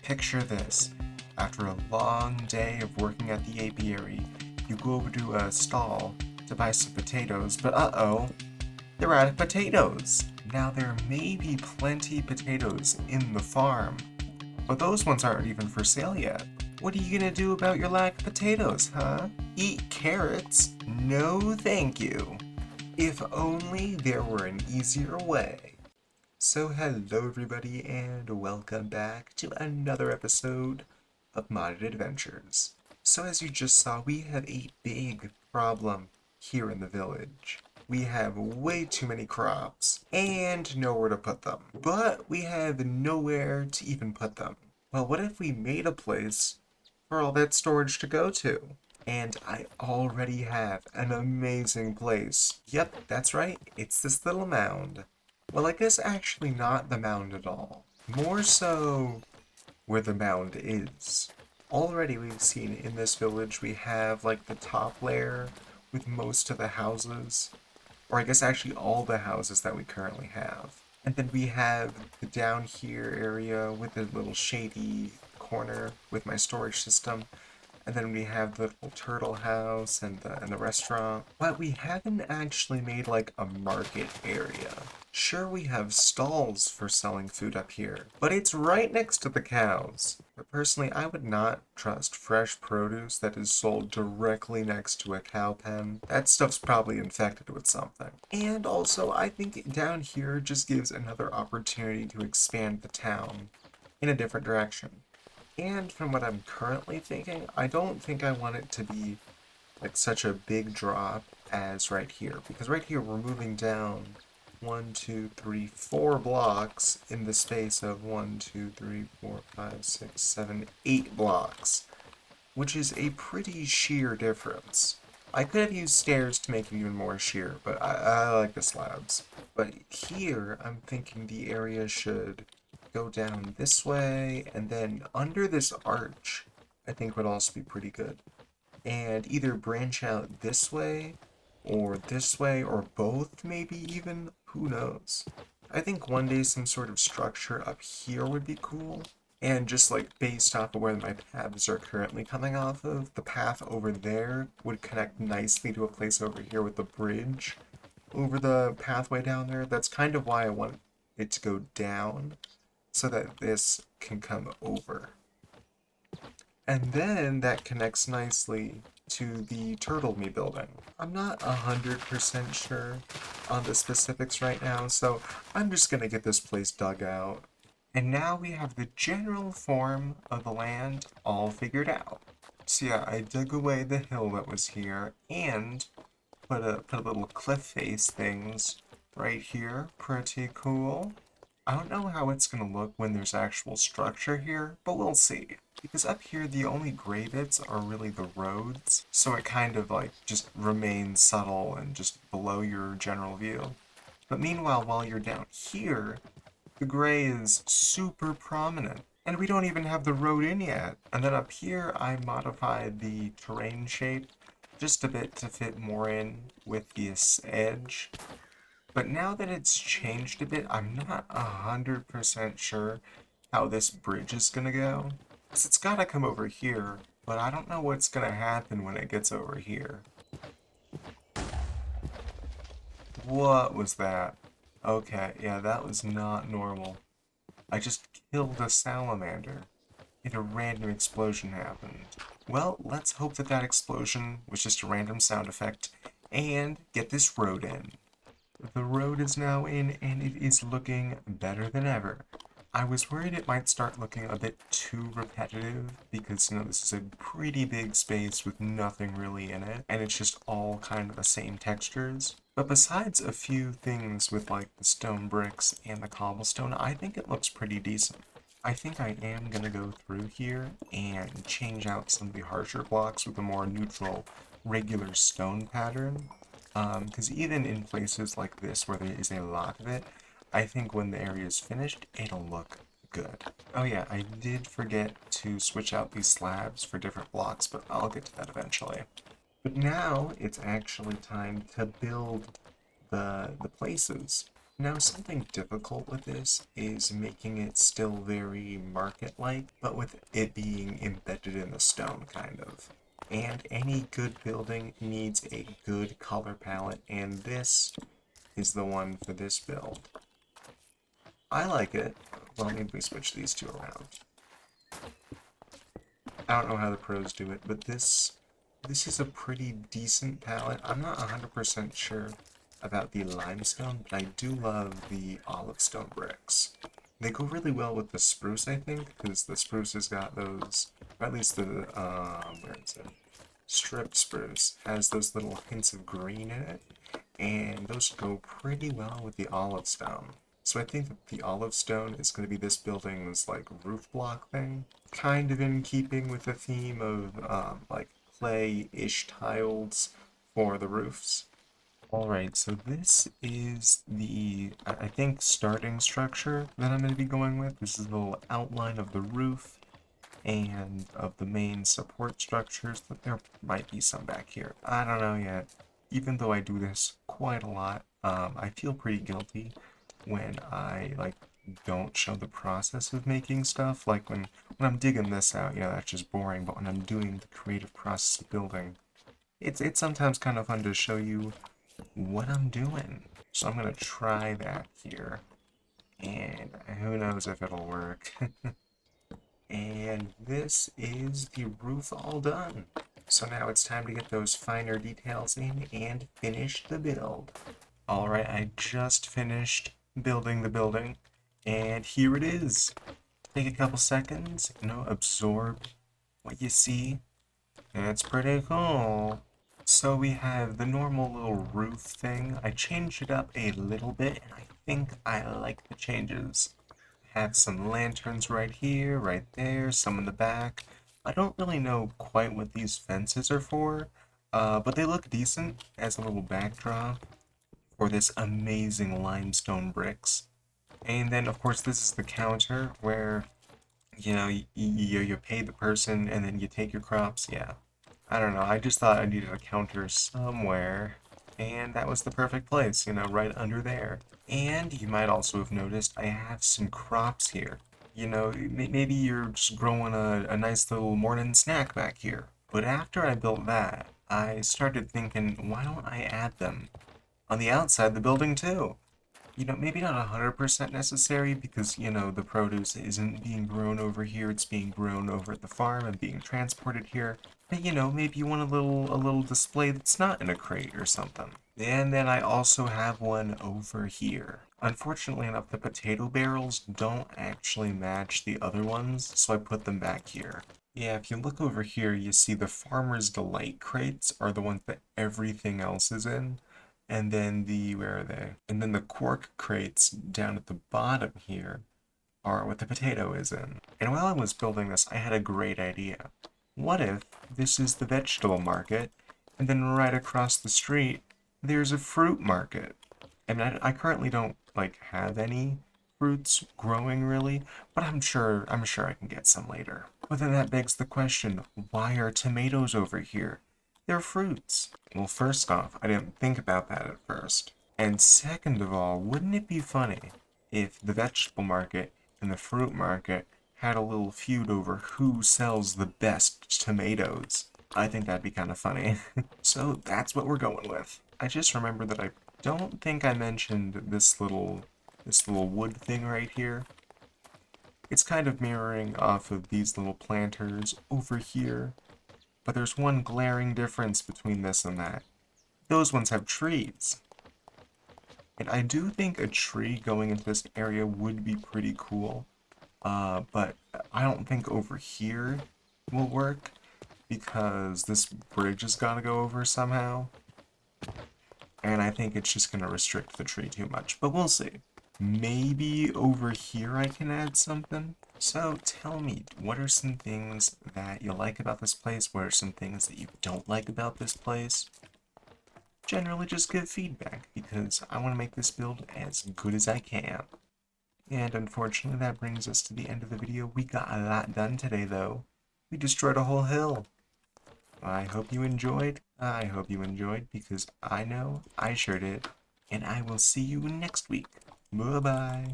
Picture this. After a long day of working at the apiary, you go over to a stall to buy some potatoes, but uh-oh, they're out of potatoes. Now there may be plenty potatoes in the farm, but those ones aren't even for sale yet. What are you gonna do about your lack of potatoes, huh? Eat carrots? No thank you. If only there were an easier way. So hello everybody and welcome back to another episode of Modded Adventures. So as you just saw, we have a big problem here in the village. We have way too many crops and nowhere to put them. But we have nowhere to even put them. Well, what if we made a place for all that storage to go to? And I already have an amazing place. Yep, that's right, it's this little mound. Well, I guess actually not the mound at all. More so where the mound is. Already we've seen in this village we have like the top layer with most of the houses. Or I guess actually all the houses that we currently have. And then we have the down here area with the little shady corner with my storage system. And then we have the little turtle house and the restaurant. But we haven't actually made like a market area. Sure, we have stalls for selling food up here, but it's right next to the cows. But personally, I would not trust fresh produce that is sold directly next to a cow pen. That stuff's probably infected with something. And also, I think down here just gives another opportunity to expand the town in a different direction. And from what I'm currently thinking, I don't think I want it to be like such a big drop as right here. Because right here we're moving down 1, 2, 3, 4 blocks in the space of 1, 2, 3, 4, 5, 6, 7, 8 blocks. Which is a pretty sheer difference. I could have used stairs to make it even more sheer, but I like the slabs. But here, I'm thinking the area should go down this way, and then under this arch, I think would also be pretty good. And either branch out this way, or both maybe even, who knows. I think one day some sort of structure up here would be cool. And just like based off of where my paths are currently coming off of, the path over there would connect nicely to a place over here with the bridge over the pathway down there. That's kind of why I want it to go down, so that this can come over. And then that connects nicely to the Turtle Me building. I'm not 100% sure on the specifics right now, so I'm just gonna get this place dug out. And now we have the general form of the land all figured out. So yeah, I dug away the hill that was here and put a little cliff face things right here. Pretty cool. I don't know how it's going to look when there's actual structure here, but we'll see. Because up here, the only gray bits are really the roads, so it kind of like just remains subtle and just below your general view. But meanwhile, while you're down here, the gray is super prominent, and we don't even have the road in yet. And then up here, I modified the terrain shape just a bit to fit more in with this edge. But now that it's changed a bit, I'm not 100% sure how this bridge is gonna go. Because it's gotta come over here, but I don't know what's gonna happen when it gets over here. What was that? Okay, yeah, that was not normal. I just killed a salamander. And a random explosion happened. Well, let's hope that that explosion was just a random sound effect, and get this road in. The road is now in, and it is looking better than ever. I was worried it might start looking a bit too repetitive, because, you know, this is a pretty big space with nothing really in it, and it's just all kind of the same textures. But besides a few things with, like, the stone bricks and the cobblestone, I think it looks pretty decent. I think I am going to go through here and change out some of the harsher blocks with a more neutral, regular stone pattern. Because even in places like this where there is a lot of it, I think when the area is finished, it'll look good. Oh yeah, I did forget to switch out these slabs for different blocks, but I'll get to that eventually. But now it's actually time to build the places. Now, something difficult with this is making it still very market-like, but with it being embedded in the stone, kind of. And any good building needs a good color palette, and this is the one for this build. I like it. Well, maybe we switch these two around. I don't know how the pros do it, but this is a pretty decent palette. I'm not 100% sure about the limestone, but I do love the olive stone bricks. They go really well with the spruce, I think, because the spruce has got those, or at least the, where is it? Strip spruce has those little hints of green in it, and those go pretty well with the olive stone. So I think that the olive stone is going to be this building's like roof block thing, kind of in keeping with the theme of like clay-ish tiles for the roofs. Alright, so this is the, I think, starting structure that I'm going to be going with. This is the little outline of the roof and of the main support structures. But there might be some back here. I don't know yet. Even though I do this quite a lot, I feel pretty guilty when I, like, don't show the process of making stuff. Like, when I'm digging this out, yeah, that's just boring. But when I'm doing the creative process of building, it's sometimes kind of fun to show you what I'm doing. So I'm gonna try that here, and who knows if it'll work. And this is the roof all done. So now it's time to get those finer details in and finish the build. Alright, I just finished building the building, and here it is. Take a couple seconds, absorb what you see. It's pretty cool. So we have the normal little roof thing. I changed it up a little bit, and I think I like the changes. Have some lanterns right here, right there, some in the back. I don't really know quite what these fences are for, but they look decent as a little backdrop for this amazing limestone bricks. And then, of course, this is the counter where, you pay the person and then you take your crops. Yeah. I don't know, I just thought I needed a counter somewhere, and that was the perfect place, right under there. And you might also have noticed I have some crops here. Maybe you're just growing a nice little morning snack back here. But after I built that, I started thinking, why don't I add them on the outside of the building too? Maybe not 100% necessary because, the produce isn't being grown over here, it's being grown over at the farm and being transported here. But, maybe you want a little display that's not in a crate or something. And then I also have one over here. Unfortunately enough, the potato barrels don't actually match the other ones, so I put them back here. Yeah, if you look over here, you see the Farmer's Delight crates are the ones that everything else is in. And then where are they? And then the quark crates down at the bottom here are what the potato is in. And while I was building this, I had a great idea. What if this is the vegetable market, and then right across the street, there's a fruit market? I mean, I currently don't, have any fruits growing, really, but I'm sure I can get some later. But then that begs the question, why are tomatoes over here? They're fruits. Well, first off, I didn't think about that at first. And second of all, wouldn't it be funny if the vegetable market and the fruit market had a little feud over who sells the best tomatoes? I think that'd be kind of funny. So that's what we're going with. I just remembered that I don't think I mentioned this little wood thing right here. It's kind of mirroring off of these little planters over here. But there's one glaring difference between this and that. Those ones have trees. And I do think a tree going into this area would be pretty cool. But I don't think over here will work because this bridge has got to go over somehow. And I think it's just going to restrict the tree too much. But we'll see. Maybe over here I can add something. So tell me, what are some things that you like about this place? What are some things that you don't like about this place? Generally just give feedback, because I want to make this build as good as I can. And unfortunately that brings us to the end of the video. We got a lot done today though. We destroyed a whole hill. I hope you enjoyed. I hope you enjoyed, because I know I sure did. And I will see you next week. Bye-bye.